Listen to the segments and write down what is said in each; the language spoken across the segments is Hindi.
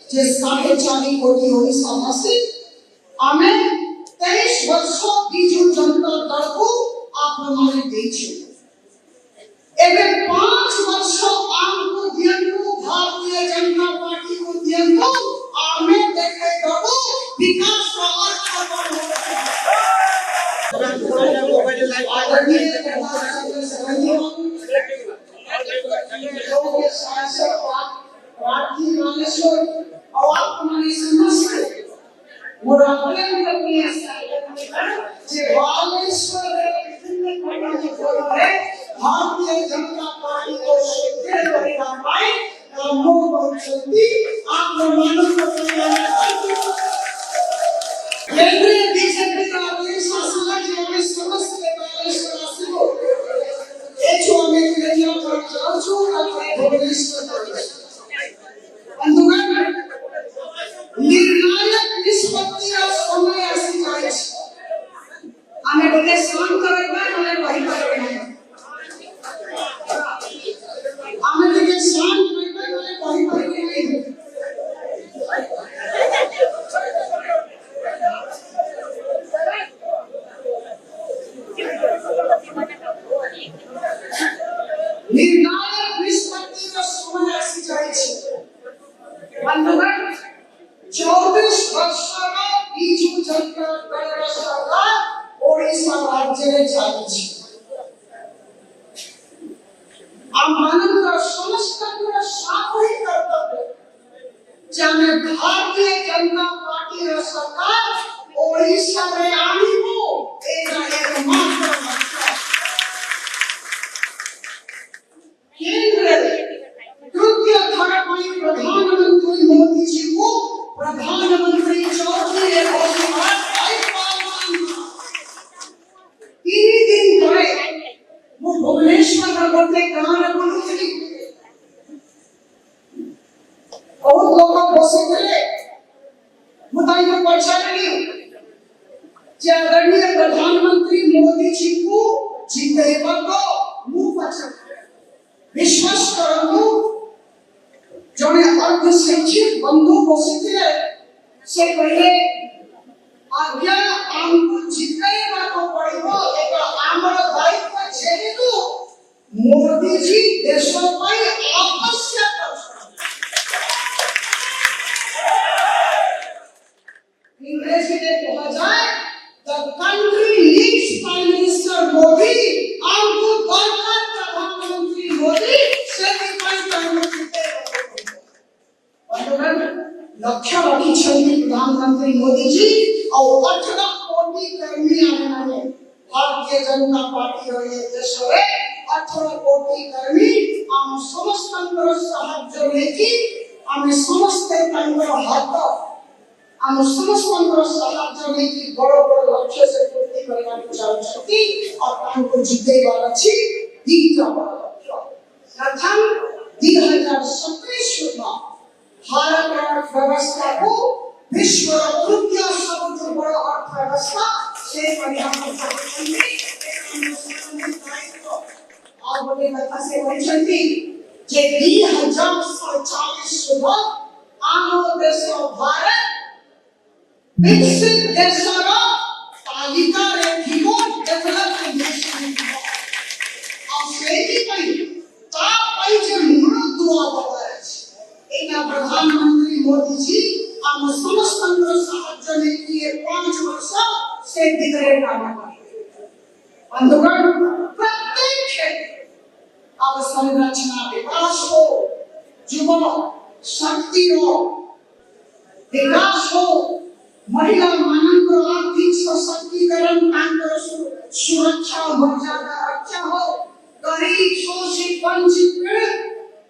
যে 4.5 কোটি ଓଡ଼ିଶାବାସୀ ଆମେ 23 ବର୍ଷ ବିଜୁ ଜନତା ଦଳକୁ ଆପଣମାନେ ଦେଇଛୁ। ଏବେ 5 ବର୍ଷ ଆମକୁ ଦିଅନ୍ତୁ, ଭାରତୀୟ ଜନତା ପାର୍ଟିକୁ ଦିଅନ୍ତୁ, ଆମେ ଦେଖେଇଦେବୁ ବିକାଶର ଅର୍ଥ କ'ଣ। और आपने समझते मुरादें करनी है जे बालेश्वर भारतीय जनता पार्टी को शक्ति करेगा भाई कामों को शक्ति आप मानव को केंद्रीय बीजेपी का शासन जो हमें समझते बालेश्वर को ये जो हमें क्रिया पर जो अपने भुवनेश्वर निर्णायक निष्पत्ति और समय ऐसी जाए हमें बोले शांत करेगा हमें वही करेगा हमें बोले शांत करेगा हमें वही करेगा निर्णायक निष्पत्ति और समय ऐसी जाए बंधुगण 24 वर्षर बिजु जनता दलर सरकार ओडिशा राज्य चालिछि। आमମାନଙ୍କର ସମସ୍ତଙ୍କର ସାମୂହିକ କର୍ତ୍ତବ୍ୟ ଯେ ଆମେ ଭାରତୀୟ ଜନତା ପାର୍ଟିର ସରକାର ଓଡିଶାରେ ଆଣିବୁ ଏଇଟା ଏକମାତ୍ର ଲକ୍ଷ୍ୟ। କେନ୍ଦ୍ରରେ ତୃତୀୟ ଥର ପାଇଁ ପ୍ରଧାନମନ୍ତ୍ରୀ ମୋଦି ଜୀଙ୍କୁ प्रधानमंत्री चौधरी तीन दिन परे वो भुवनेश्वर में बोलते गाँव बोलूंगी बहुत लोग बसे थे मुझे को पहचानी जे आदरणीय प्रधानमंत्री मोदी जी को जीतेगा तो मुंह पछा विश्वास करूँ जने अर्ध शिक्षित बंधु बसिथिले से कहले आज्ञा हमको जितेगा को पड़िबो एका हमर दायित्व जेहेतु मोदी जी देश पई आवश्यक इंग्लिश में कहा जाए the country needs prime minister Modi हमको दरकार प्रधानमंत्री मोदी से पई प्रधानमंत्री लक्ष्य रखी प्रधानमंत्री मोदी जी और 18 कोटी कर्मी आने भारतीय जनता पार्टी ये देश में 18 कोटी कर्मी आम समस्त साहाय्य लेकी आम समस्त हाथ आम समस्त साहाय्य लेकी बड़ बड़ लक्ष्य से पूर्ति करने को चाहती और जितेबार अच्छी दीटा बड़ लक्ष्य प्रथम 2027 सुधा भारत अर्थव्यवस्था को विश्व तृतीय सबसे बड़ा अर्थव्यवस्था से परिणाम और बोले कथा से वचनती जे 2040 सुधा आम देश भारत विकसित देशर तालिका रे थिबो डेवलप्ड नेशन और सेही पई ता पई जे मूल दुआ बबार एना प्रधानमंत्री मोदी जी हम समस्त साहाय्य लेके 5 वर्ष से भीतर काम करेंगे। बंधुगण प्रत्येक क्षेत्र अवसंरचना विकास हो, युवा शक्ति हो, विकास हो, महिला मानव आर्थिक सशक्तिकरण सुरक्षा मर्यादा रक्षा हो, गरीब शोषित वंचित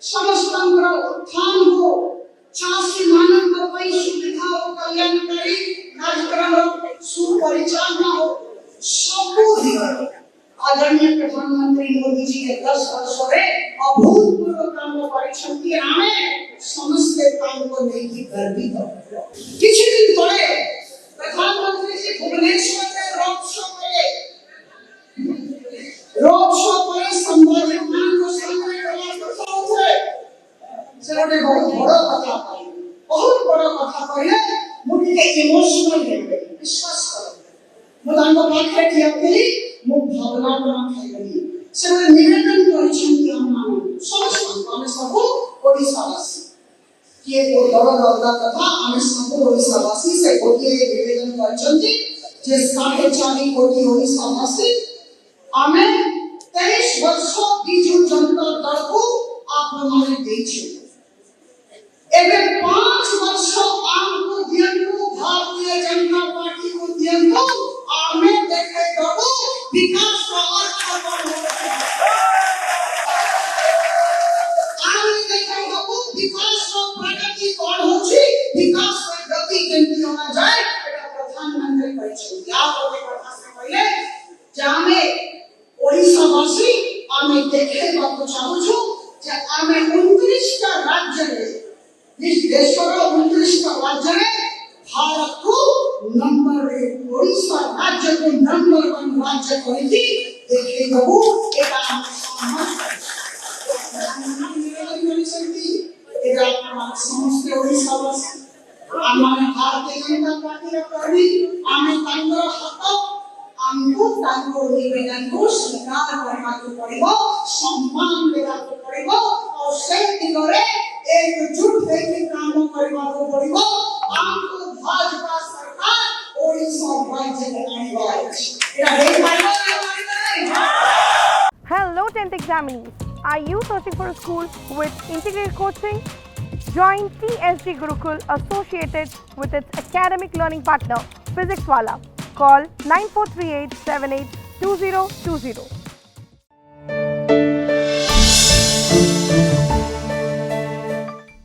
समस्त उत्थान हो, चाषी मानव सुविधा और कल्याणकारी कार्यक्रम सुपरिचालना हो, सबू आदरणीय प्रधानमंत्री मोदी जी के 10 वर्ष में अभूतपूर्व काम करिसंती आमे समस्त काम को लेके गर्वित हो। किसी दिन पहले प्रधानमंत्री जी भुवनेश्वर में रोड शो पर संबोधित को सामने करना से बहुत बड़ा कथा बहुत बड़ा कथा कहले मुझे इमोशनल है विश्वास करो मुदांग पाखे ठिया करी मु भावना बना खाइबनी से निवेदन करिसंती आमान समस्त आमे सब ओडिसावासी किए को दर दरदा कथा आमे सब ओडिसावासी से गोटे निवेदन करिसंती जे 4.5 कोटी ओडिसावासी आमे 23 वर्ष बिजू जनता दल को आपण माने देछि एबे 5 वर्ष आमको दियंतु भारतीय जनता पार्टी को दियंतु आमे देखे दबो विकास का अर्थ आमे देखे दबो विकास का प्रगति कोन होछि विकास का गति केंद्र होना जाए एटा प्रधानमंत्री कहछि या कोटे कथा से पहले जामे ओडिसावासी आमे देखे बाको चाहू छु जे आमे 29 टा राज्य रे इस देशर 29 टा राज्य रे भारत को नंबर 1 ओडिसा राज्य को नंबर 1 राज्य करिति देखे दबो एटा हम समस्त ओडिसावासी आमे भारतीय जनता पार्टी रे कर्मी आमे तांगर हाथ हमको तांको निवेदन को स्वीकार करना तो पड़ेगा सम्मान देना तो पड़ेगा और से दिगरे एकजुट होकर काम करना तो पड़ेगा हमको भाजपा सरकार ओडिशा राज्य में आने वाली है एटा देख पाइबा Hello 10th examinees. Are you searching for a school with integrated coaching? Join TSG Gurukul associated with its academic learning partner Physics Wala. Call 9438 782020.